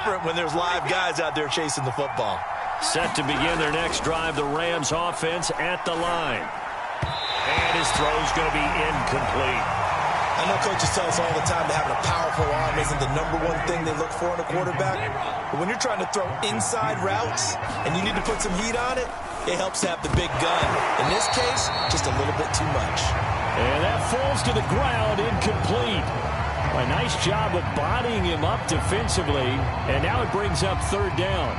different when there's live guys out there chasing the football. Set to begin their next drive, the Rams offense at the line. And his throw's going to be incomplete. I know coaches tell us all the time that having a powerful arm isn't the #1 thing they look for in a quarterback. But when you're trying to throw inside routes and you need to put some heat on it, it helps to have the big gun. In this case, just a little bit too much. And that falls to the ground, incomplete. A nice job of bodying him up defensively. And now it brings up third down.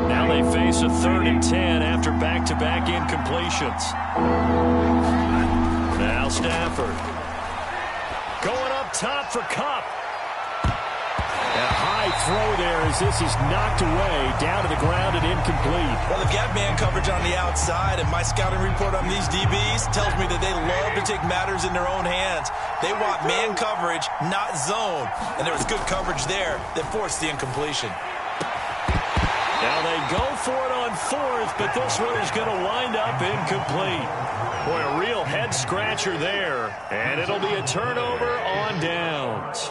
Now they face a 3rd and 10 after back-to-back incompletions. Now Stafford. Going up top for Kupp. A high throw there as this is knocked away, down to the ground and incomplete. Well, they've got man coverage on the outside, and my scouting report on these DBs tells me that they love to take matters in their own hands. They want man coverage, not zone. And there was good coverage there that forced the incompletion. Now they go for it on 4th, but this one is going to wind up incomplete. Boy, a real head-scratcher there, and it'll be a turnover on downs.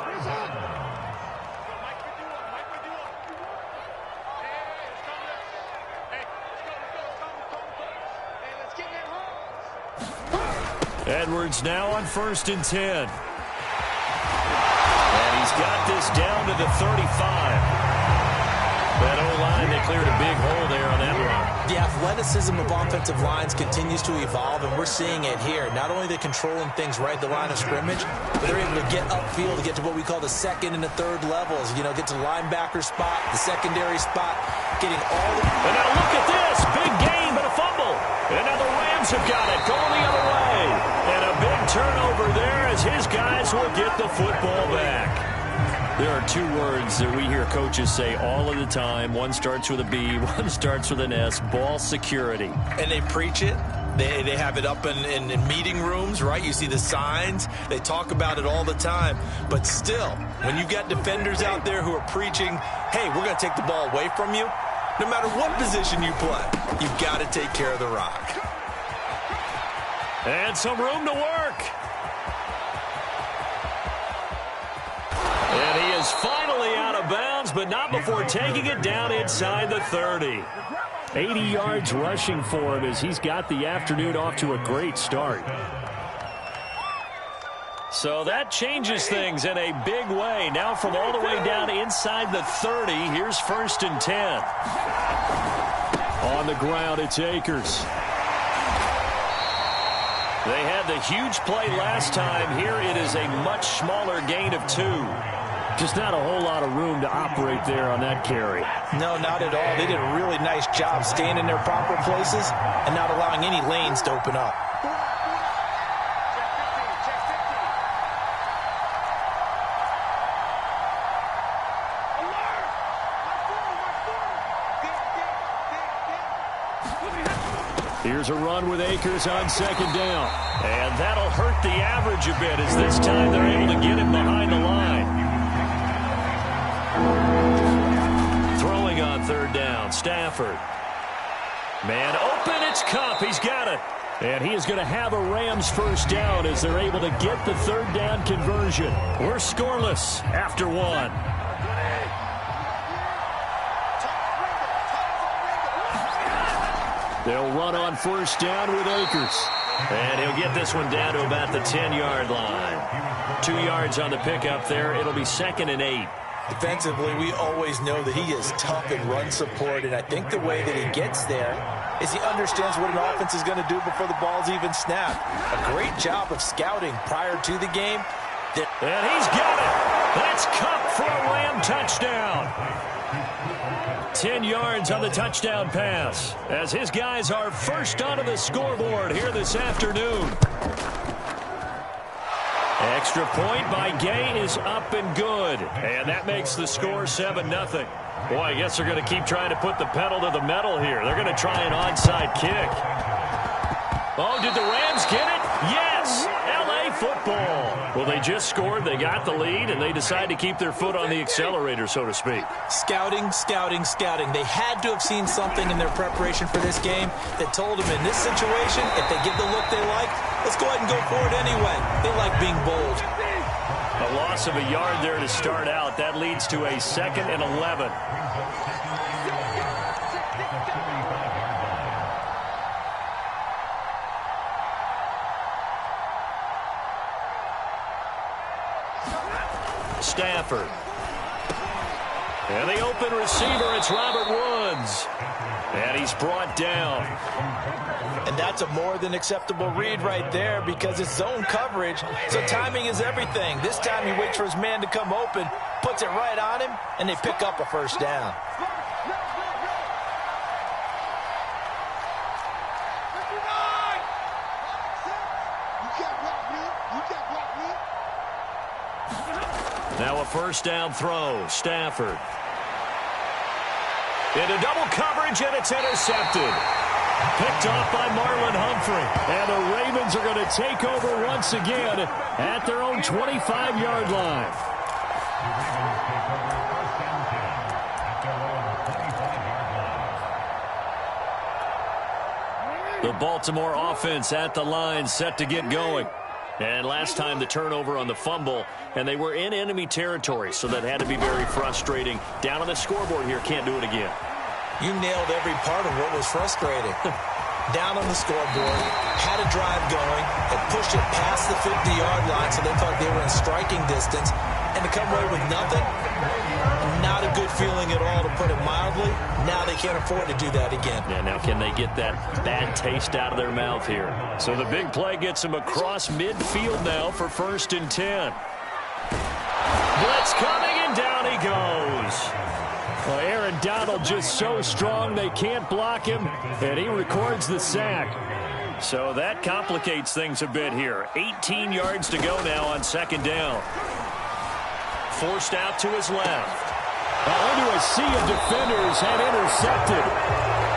Edwards now on 1st and 10. And he's got this down to the 35. That O-line, they cleared a big hole there on that run. The athleticism of offensive lines continues to evolve, and we're seeing it here. Not only are they controlling things right at the line of scrimmage, but they're able to get upfield to get to what we call the 2nd and the 3rd levels. You know, get to the linebacker spot, the secondary spot, getting all the... And now look at this. Big game, but a fumble. And now the Rams have got it, going the other way. And a big turnover there as his guys will get the football back. There are 2 words that we hear coaches say all of the time. One starts with a B, one starts with an S, ball security. And they preach it. They have it up in meeting rooms, right? You see the signs. They talk about it all the time. But still, when you've got defenders out there who are preaching, hey, we're going to take the ball away from you, no matter what position you play, you've got to take care of the rock. And some room to work. And he is finally out of bounds, but not before taking it down inside the 30. 80 yards rushing for him as he's got the afternoon off to a great start. So that changes things in a big way. Now from all the way down inside the 30, here's 1st and 10. On the ground, it's Akers. They had the huge play last time. Here it is a much smaller gain of 2. Just not a whole lot of room to operate there on that carry. No, not at all. They did a really nice job staying in their proper places and not allowing any lanes to open up. Here's a run with Akers on 2nd down. And that'll hurt the average a bit as this time they're able to get him behind the line. Throwing on 3rd down, Stafford. Man open, it's Kupp. He's got it. And he is going to have a Rams 1st down as they're able to get the 3rd down conversion. We're scoreless after 1. They'll run on 1st down with Akers. And he'll get this one down to about the 10-yard line. 2 yards on the pickup there. It'll be 2nd and 8. Defensively, we always know that he is tough in run support, and I think the way that he gets there is he understands what an offense is going to do before the ball's even snapped. A great job of scouting prior to the game. And he's got it. That's Kupp for a Ram touchdown. 10 yards on the touchdown pass as his guys are first onto the scoreboard here this afternoon. Extra point by Gay is up and good. And that makes the score 7-0. Boy, I guess they're going to keep trying to put the pedal to the metal here. They're going to try an onside kick. Oh, did the Rams get it? Yes! L.A. football. Well, they just scored, they got the lead, and they decide to keep their foot on the accelerator, so to speak. Scouting, scouting, scouting. They had to have seen something in their preparation for this game that told them in this situation, if they give the look they like, let's go ahead and go for it anyway. They like being bold. A A loss of a yard there to start out. That leads to a 2nd and 11. Stafford. And the open receiver, it's Robert Woods. And he's brought down. And that's a more than acceptable read right there because it's zone coverage, so timing is everything. This time he waits for his man to come open, puts it right on him, and they pick up a first down. Now a first down throw. Stafford. Into double coverage, and it's intercepted. Picked off by Marlon Humphrey. And the Ravens are going to take over once again at their own 25-yard line. The Baltimore offense at the line, set to get going. And last time the turnover on the fumble, and they were in enemy territory, so that had to be very frustrating. Down on the scoreboard here, can't do it again. You nailed every part of what was frustrating. Down on the scoreboard, had a drive going, and pushed it past the 50-yard line, so they thought they were in striking distance, and to come away with nothing, not a good feeling at all, to put it mildly. Now they can't afford to do that again. Yeah, now can they get that bad taste out of their mouth here? So the big play gets them across midfield now for 1st and 10. Blitz coming, and down he goes. Well, Aaron Donald just so strong they can't block him, and he records the sack. So that complicates things a bit here. 18 yards to go now on 2nd down. Forced out to his left. Into a sea of defenders and intercepted.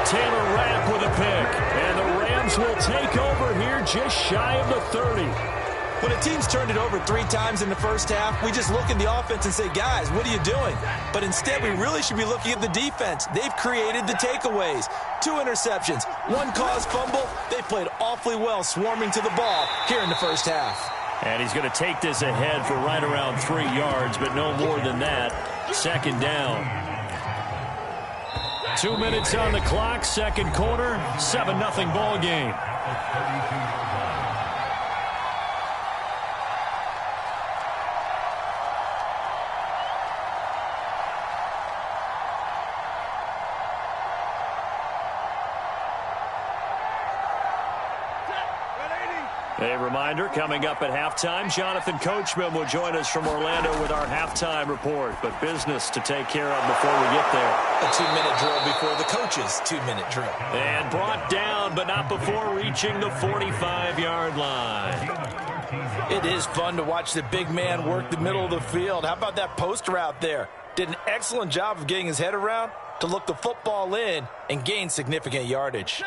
Taylor Rapp with a pick. And the Rams will take over here just shy of the 30. When a team's turned it over 3 times in the first half, we just look at the offense and say, guys, what are you doing? But instead, we really should be looking at the defense. They've created the takeaways. 2 interceptions, 1 caused fumble. They played awfully well swarming to the ball here in the first half. And he's going to take this ahead for right around 3 yards, but no more than that. 2nd down. 2 minutes on the clock, 2nd quarter, 7-0 ball game. A reminder, coming up at halftime, Jonathan Coachman will join us from Orlando with our halftime report. But business to take care of before we get there. A 2-minute drill before the coach's 2-minute drill. And brought down, but not before reaching the 45-yard line. It is fun to watch the big man work the middle of the field. How about that poster out there? Did an excellent job of getting his head around to look the football in and gain significant yardage.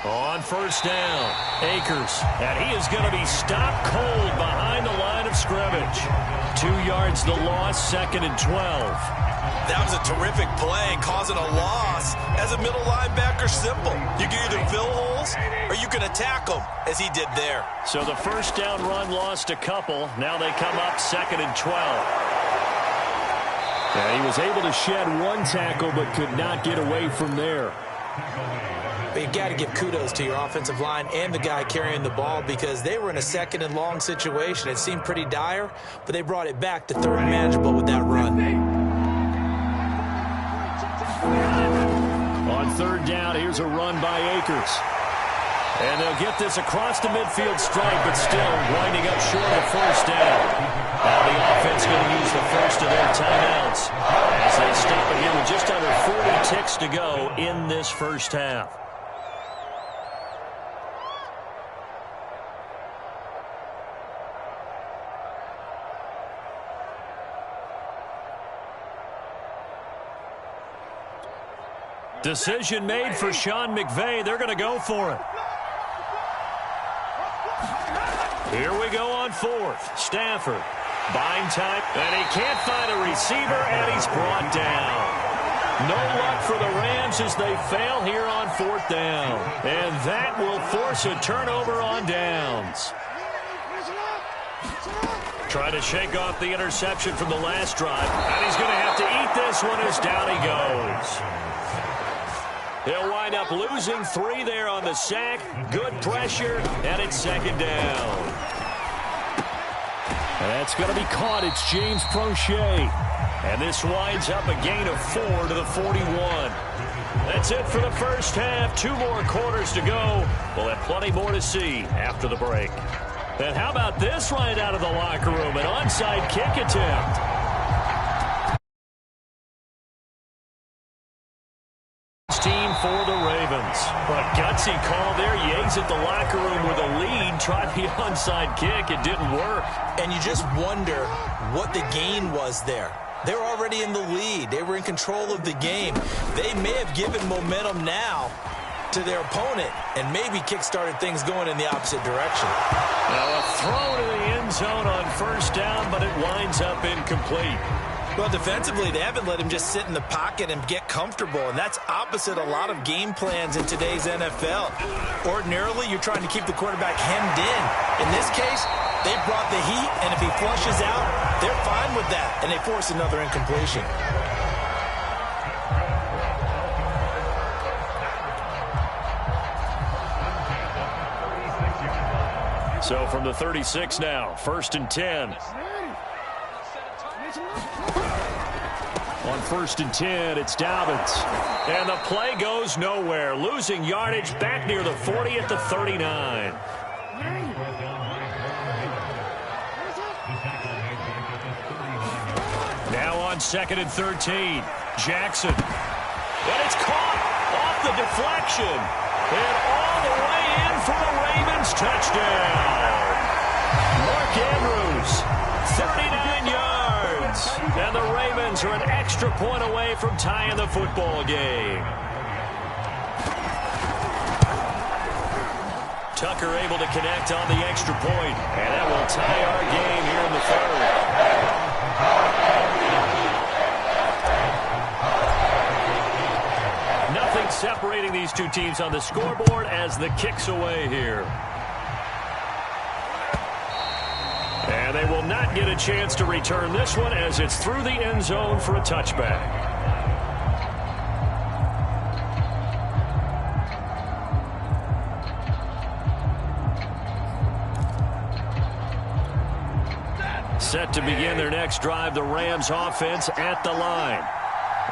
On 1st down, Akers, and he is going to be stopped cold behind the line of scrimmage. 2 yards the loss, 2nd and 12. That was a terrific play, causing a loss. As a middle linebacker, simple. You can either fill holes or you can attack them, as he did there. So the 1st down run lost a couple. Now they come up 2nd and 12. And he was able to shed 1 tackle, but could not get away from there. But you've got to give kudos to your offensive line and the guy carrying the ball, because they were in a 2nd and long situation. It seemed pretty dire, but they brought it back to 3rd and manageable with that run. On 3rd down, here's a run by Akers. And they'll get this across the midfield stripe, but still winding up short of 1st down. Now the offense going to use the first of their timeouts as they stop again with just under 40 ticks to go in this 1st half. Decision made for Sean McVay. They're going to go for it. Here we go on 4th. Stafford. Buying time, and he can't find a receiver, and he's brought down. No luck for the Rams as they fail here on 4th down. And that will force a turnover on downs. Trying to shake off the interception from the last drive. And he's going to have to eat this one as down he goes. He'll wind up losing 3 there on the sack. Good pressure, and it's 2nd down. And that's going to be caught. It's James Prochet. And this winds up a gain of 4 to the 41. That's it for the first half. 2 more quarters to go. We'll have plenty more to see after the break. And how about this right out of the locker room? An onside kick attempt. Team for the Ravens. A gutsy call there. Yates at the locker room with a lead. Tried the onside kick. It didn't work. And you just wonder what the gain was there. They were already in the lead. They were in control of the game. They may have given momentum now to their opponent and maybe kick-started things going in the opposite direction. Now a throw to the end zone on 1st down, but it winds up incomplete. Well, defensively, they haven't let him just sit in the pocket and get comfortable, and that's opposite a lot of game plans in today's NFL. Ordinarily, you're trying to keep the quarterback hemmed in. In this case, they brought the heat, and if he flushes out, they're fine with that, and they force another incompletion. So from the 36 now, 1st and 10. On 1st and 10, it's Dobbins. And the play goes nowhere. Losing yardage back near the 40 at the 39. Now on 2nd and 13, Jackson. And it's caught off the deflection. And all the way in for the Ravens touchdown. Mark Andrews, 39 yards. And the Ravens are an extra point away from tying the football game. Tucker able to connect on the extra point. And that will tie our game here in the 3rd. Nothing separating these two teams on the scoreboard as the kick's away here. And they will not get a chance to return this one as it's through the end zone for a touchback. Set to begin their next drive, the Rams offense at the line.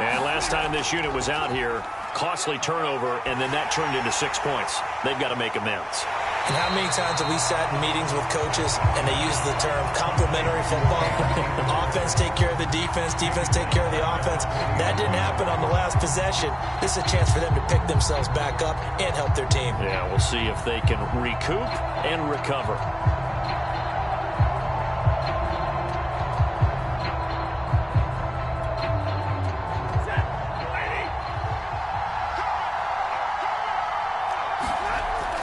And last time this unit was out here, costly turnover, and then that turned into 6 points. They've got to make amends. And how many times have we sat in meetings with coaches and they use the term complementary football? Offense take care of the defense, defense take care of the offense. That didn't happen on the last possession. This is a chance for them to pick themselves back up and help their team. Yeah, we'll see if they can recoup and recover.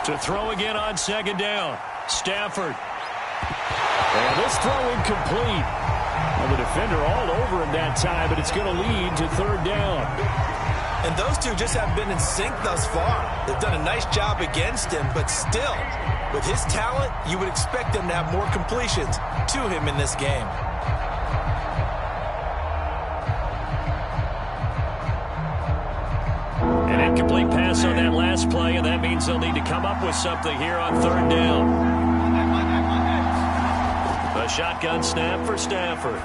To throw again on 2nd down. Stafford. And this throw incomplete. Well, the defender all over him that time, but it's going to lead to 3rd down. And those two just haven't been in sync thus far. They've done a nice job against him, but still, with his talent, you would expect them to have more completions to him in this game. An incomplete pass on that last play, and that means they'll need to come up with something here on 3rd down. A shotgun snap for Stafford.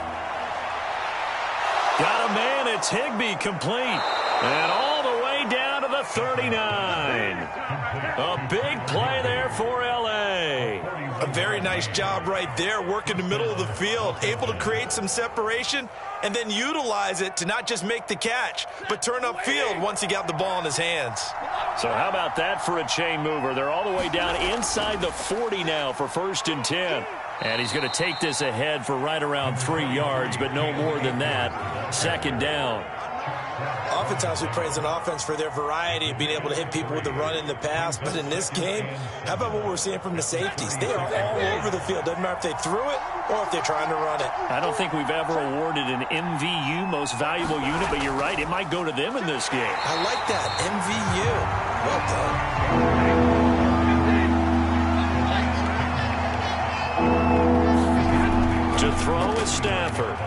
Got a man, it's Higbee complete. And all the way down to the 39. A big play there for L.A. A very nice job right there, working the middle of the field, able to create some separation and then utilize it to not just make the catch, but turn upfield once he got the ball in his hands. So how about that for a chain mover? They're all the way down inside the 40 now for 1st and 10. And he's going to take this ahead for right around 3 yards, but no more than that. 2nd down. Oftentimes we praise an offense for their variety of being able to hit people with the run in the pass, but in this game, how about what we're seeing from the safeties? They are all over the field. Doesn't matter if they threw it or if they're trying to run it. I don't think we've ever awarded an MVU, most valuable unit, but you're right, it might go to them in this game. I like that, MVU. Well done. To throw is Stafford.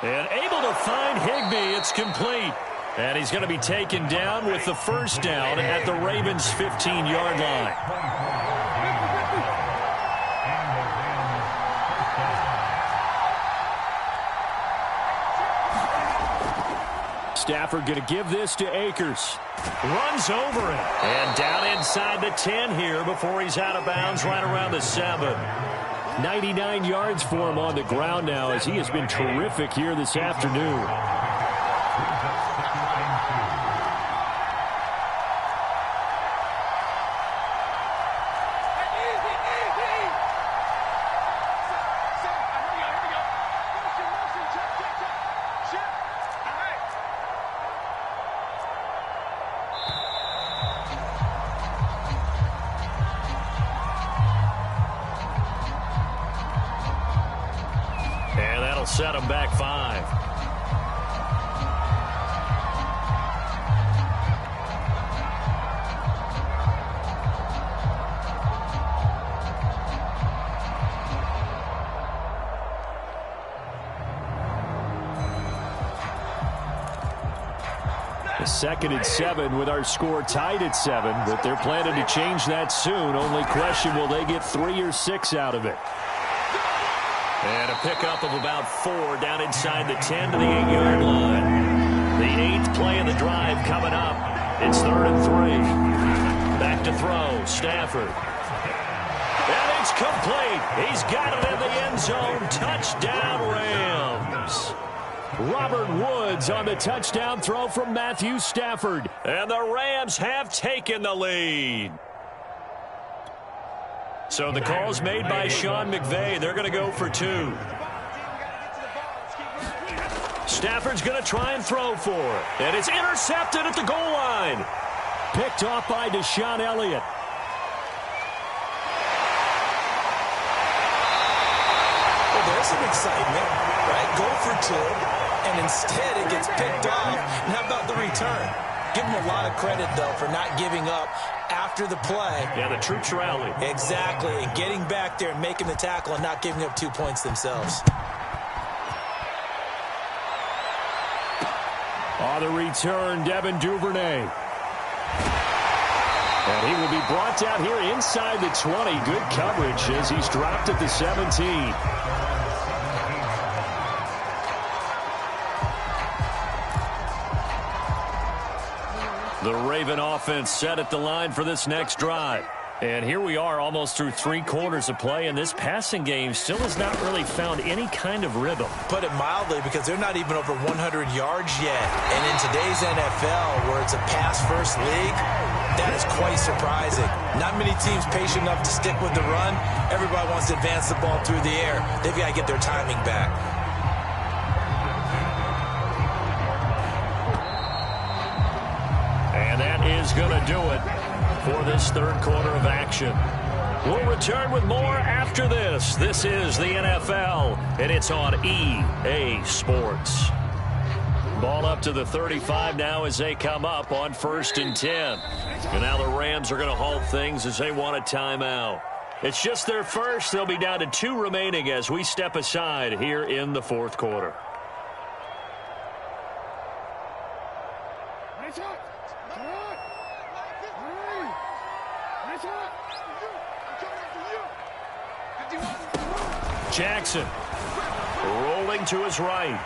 And able to find Higbee. It's complete. And he's going to be taken down with the first down at the Ravens' 15-yard line. Stafford going to give this to Akers. Runs over it. And down inside the 10 here before he's out of bounds right around the 7. 99 yards for him on the ground now as he has been terrific here this afternoon. Set him back 5. The 2nd and 7 with our score tied at 7, but they're planning to change that soon. Only question, will they get 3 or 6 out of it? And a pickup of about 4 down inside the 10 to the 8-yard line. The 8th play of the drive coming up. It's 3rd and 3. Back to throw, Stafford. And it's complete. He's got it in the end zone. Touchdown, Rams. Robert Woods on the touchdown throw from Matthew Stafford. And the Rams have taken the lead. So the call's made by Sean McVay. They're going to go for 2. Stafford's going to try and throw for it. And it's intercepted at the goal line. Picked off by Deshaun Elliott. Well, there's some excitement, right? Go for 2, and instead it gets picked off. And how about the return? Give him a lot of credit, though, for not giving up after the play. Yeah, the troops rallied. Exactly, and getting back there and making the tackle and not giving up 2 points themselves. On the return, Devin Duvernay. And he will be brought down here inside the 20. Good coverage as he's dropped at the 17. The Raven offense set at the line for this next drive. And here we are almost through 3 quarters of play, and this passing game still has not really found any kind of rhythm. Put it mildly, because they're not even over 100 yards yet. And in today's NFL, where it's a pass-first league, that is quite surprising. Not many teams patient enough to stick with the run. Everybody wants to advance the ball through the air. They've got to get their timing back. And that is going to do it for this 3rd quarter of action. We'll return with more after this. This is the NFL, and it's on EA Sports. Ball up to the 35 now as they come up on 1st and 10. And now the Rams are going to halt things as they want a timeout. It's just their first. They'll be down to 2 remaining as we step aside here in the 4th quarter. Jackson rolling to his right.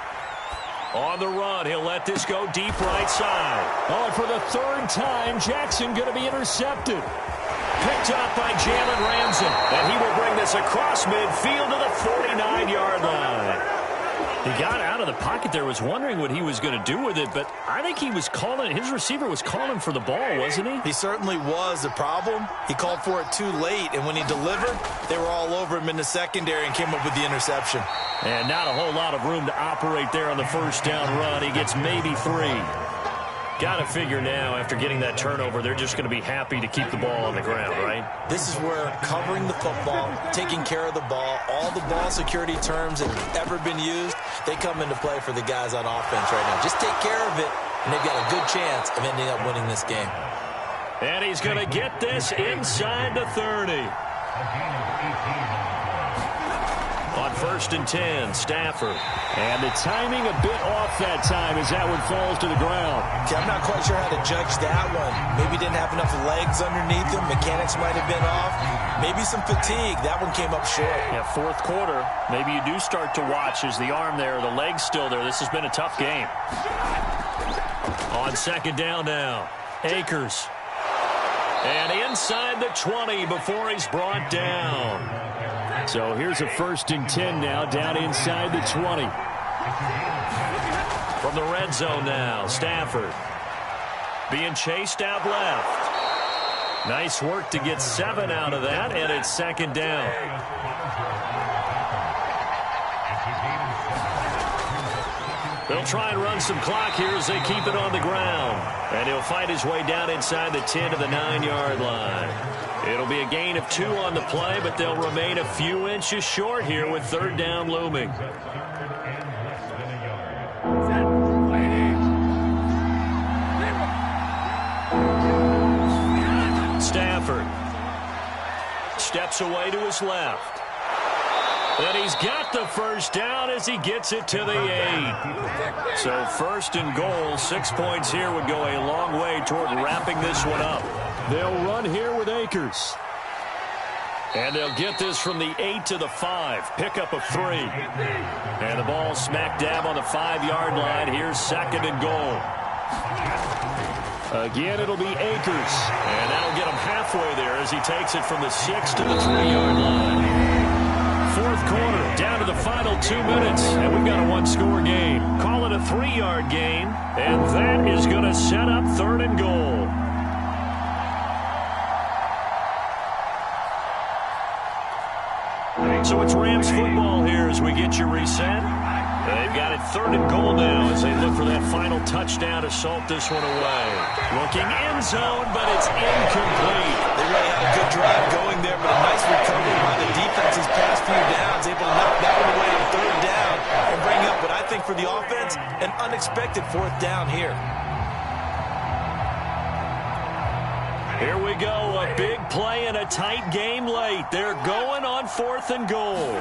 On the run, he'll let this go deep right side. Oh, and for the 3rd time, Jackson going to be intercepted. Picked up by Jalen Ramsey. And he will bring this across midfield to the 49-yard line. He got out of the pocket there, was wondering what he was going to do with it, but I think he was calling, his receiver was calling for the ball, wasn't he? He certainly was. The problem, he called for it too late, and when he delivered, they were all over him in the secondary and came up with the interception. And not a whole lot of room to operate there on the 1st down run. He gets maybe 3. Got to figure now, after getting that turnover, they're just going to be happy to keep the ball on the ground, right? This is where covering the football, taking care of the ball, all the ball security terms that have ever been used, they come into play for the guys on offense right now. Just take care of it, and they've got a good chance of ending up winning this game. And he's going to get this inside the 30. On 1st and 10, Stafford. And the timing a bit off that time as that one falls to the ground. Okay, I'm not quite sure how to judge that one. Maybe didn't have enough legs underneath him. Mechanics might have been off. Maybe some fatigue. That one came up short. Yeah, fourth quarter. Maybe you do start to watch as the arm there, the leg's still there. This has been a tough game. On 2nd down now, Akers. And inside the 20 before he's brought down. So here's a 1st and 10 now, down inside the 20. From the red zone now, Stafford being chased out left. Nice work to get 7 out of that, and it's 2nd down. They'll try and run some clock here as they keep it on the ground. And he'll fight his way down inside the 10 to the 9-yard line. It'll be a gain of 2 on the play, but they'll remain a few inches short here with 3rd down looming. Stafford steps away to his left. And he's got the 1st down as he gets it to the 8. So 1st and goal, 6 points here would go a long way toward wrapping this one up. They'll run here with Akers. And they'll get this from the 8 to the 5. Pickup of 3. And the ball smack dab on the 5-yard line. Here's 2nd and goal. Again, it'll be Akers. And that'll get him halfway there as he takes it from the 6 to the 3-yard line. Fourth quarter, down to the final 2 minutes, and we've got a 1-score game. Call it a 3-yard game, and that is going to set up 3rd and goal. So it's Rams football here as we get you reset. They've got it 3rd and goal now as they look for that final touchdown to salt this one away. Looking end zone, but it's incomplete. They really had a good drive going there, but a nice recovery by the defense these past few downs, able to knock that one away on 3rd down and bring up what I think for the offense, an unexpected 4th down here. Here we go, a big play in a tight game late. They're going on 4th and goal.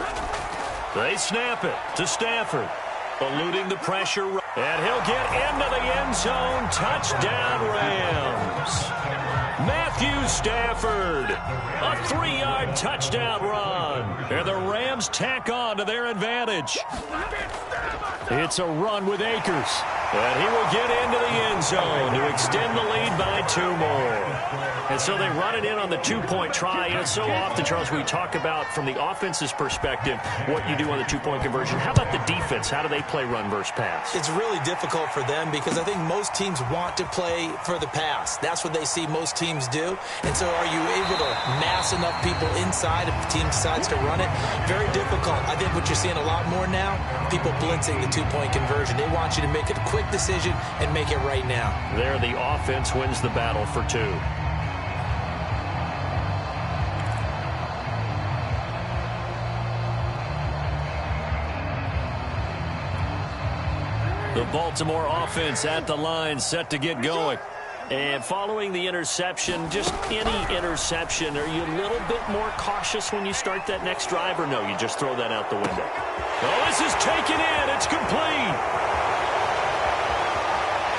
They snap it to Stafford, eluding the pressure. And he'll get into the end zone. Touchdown, Rams. Matthew Stafford, a 3-yard touchdown run. And the Rams tack on to their advantage. It's a run with Akers. And he will get into the end zone to extend the lead by 2 more. And so they run it in on the 2-point try. And so often, Charles, we talk about from the offense's perspective what you do on the 2-point conversion. How about the defense? How do they play run versus pass? It's really difficult for them because I think most teams want to play for the pass. That's what they see most teams do. And so are you able to mass enough people inside if the team decides to run it? Very difficult. I think what you're seeing a lot more now, people blitzing the 2-point conversion. They want you to make a quick decision and make it right now. There, the offense wins the battle for 2. The Baltimore offense at the line, set to get going. And following the interception, just any interception, are you a little bit more cautious when you start that next drive, or no, you just throw that out the window? Oh, this is taken in. It's complete.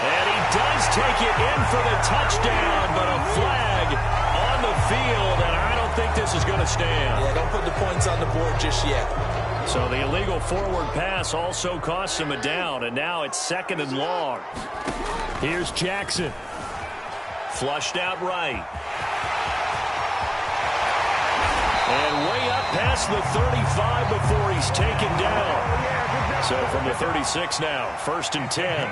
And he does take it in for the touchdown, but a flag on the field, and I don't think this is going to stand. Yeah, don't put the points on the board just yet. So the illegal forward pass also costs him a down, and now it's 2nd and long. Here's Jackson. Flushed out right. And way up past the 35 before he's taken down. So from the 36 now, 1st and 10.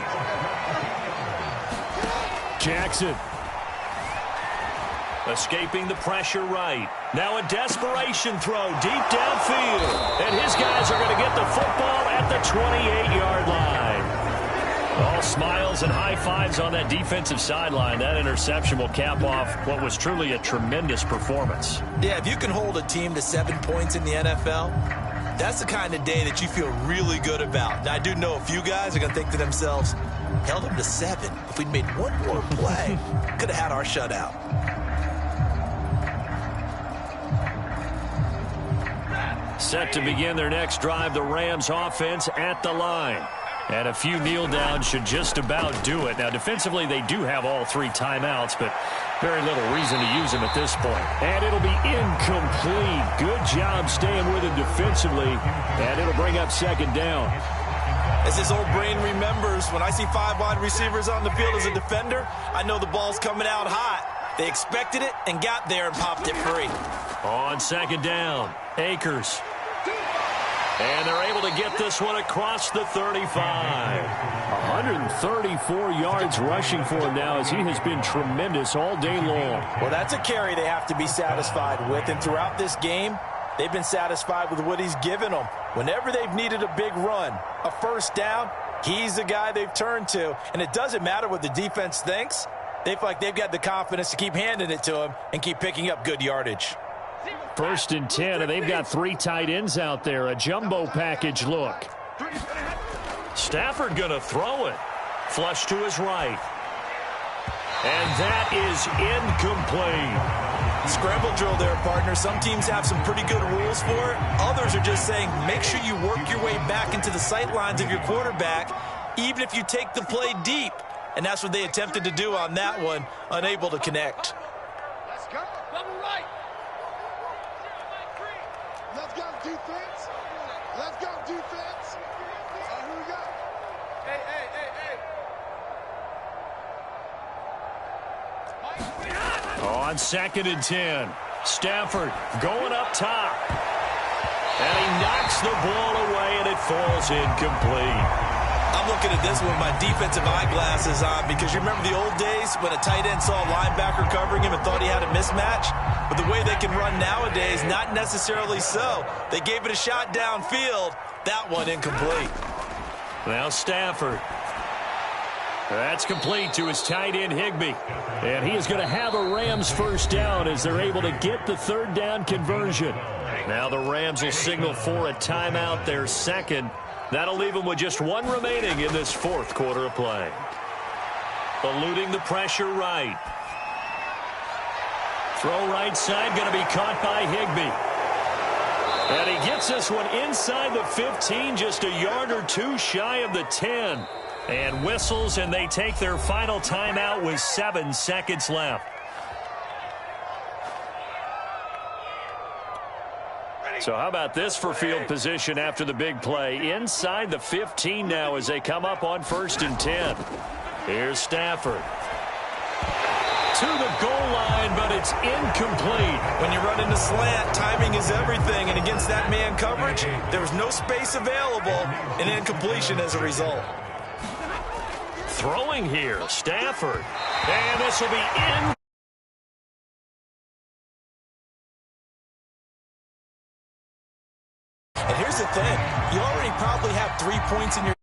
Jackson. Escaping the pressure right. Now a desperation throw deep downfield. And his guys are going to get the football at the 28-yard line. All Smiles and high fives on that defensive sideline. That interception will cap off what was truly a tremendous performance. Yeah, if you can hold a team to 7 points in the NFL, that's the kind of day that you feel really good about. Now, I do know a few guys are going to think to themselves, held them to 7. If we'd made one more play, could have had our shutout. Set to begin their next drive, the Rams offense at the line. And a few kneel downs should just about do it. Now, defensively, they do have all 3 timeouts, but very little reason to use them at this point. And it'll be incomplete. Good job staying with it defensively, and it'll bring up 2nd down. As his old brain remembers, when I see 5 wide receivers on the field as a defender, I know the ball's coming out hot. They expected it and got there and popped it free. On 2nd down, Akers. And they're able to get this one across the 35. 134 yards rushing for him now as he has been tremendous all day long. Well, that's a carry they have to be satisfied with. And throughout this game, they've been satisfied with what he's given them. Whenever they've needed a big run, a 1st down, he's the guy they've turned to. And it doesn't matter what the defense thinks. They feel like they've got the confidence to keep handing it to him and keep picking up good yardage. 1st and 10, and they've got 3 tight ends out there. A jumbo package look. Stafford going to throw it. Flush to his right. And that is incomplete. Scramble drill there, partner. Some teams have some pretty good rules for it. Others are just saying, make sure you work your way back into the sight lines of your quarterback, even if you take the play deep. And that's what they attempted to do on that one, unable to connect. Let's go. Double right. Let's go, defense. Let's go, defense. Here we go. Hey. On 2nd and 10, Stafford going up top. And he knocks the ball away, and it falls incomplete. I'm looking at this with my defensive eyeglasses on because you remember the old days when a tight end saw a linebacker covering him and thought he had a mismatch? But the way they can run nowadays, not necessarily so. They gave it a shot downfield. That one incomplete. Now Stafford. That's complete to his tight end, Higbee. And he is going to have a Rams 1st down as they're able to get the 3rd down conversion. Now the Rams will signal for a timeout, their 2nd. That'll leave them with just 1 remaining in this 4th quarter of play. Eluding the pressure right. Throw right side, going to be caught by Higbee. And he gets this one inside the 15, just a yard or 2 shy of the 10. And whistles, and they take their final timeout with 7 seconds left. So how about this for field position after the big play? Inside the 15 now as they come up on 1st and 10. Here's Stafford. To the goal line, but it's incomplete. When you run into slant, timing is everything. And against that man coverage, there was no space available, and incompletion as a result. Throwing here, Stafford. And this will be in. And here's the thing. You already probably have 3 points in your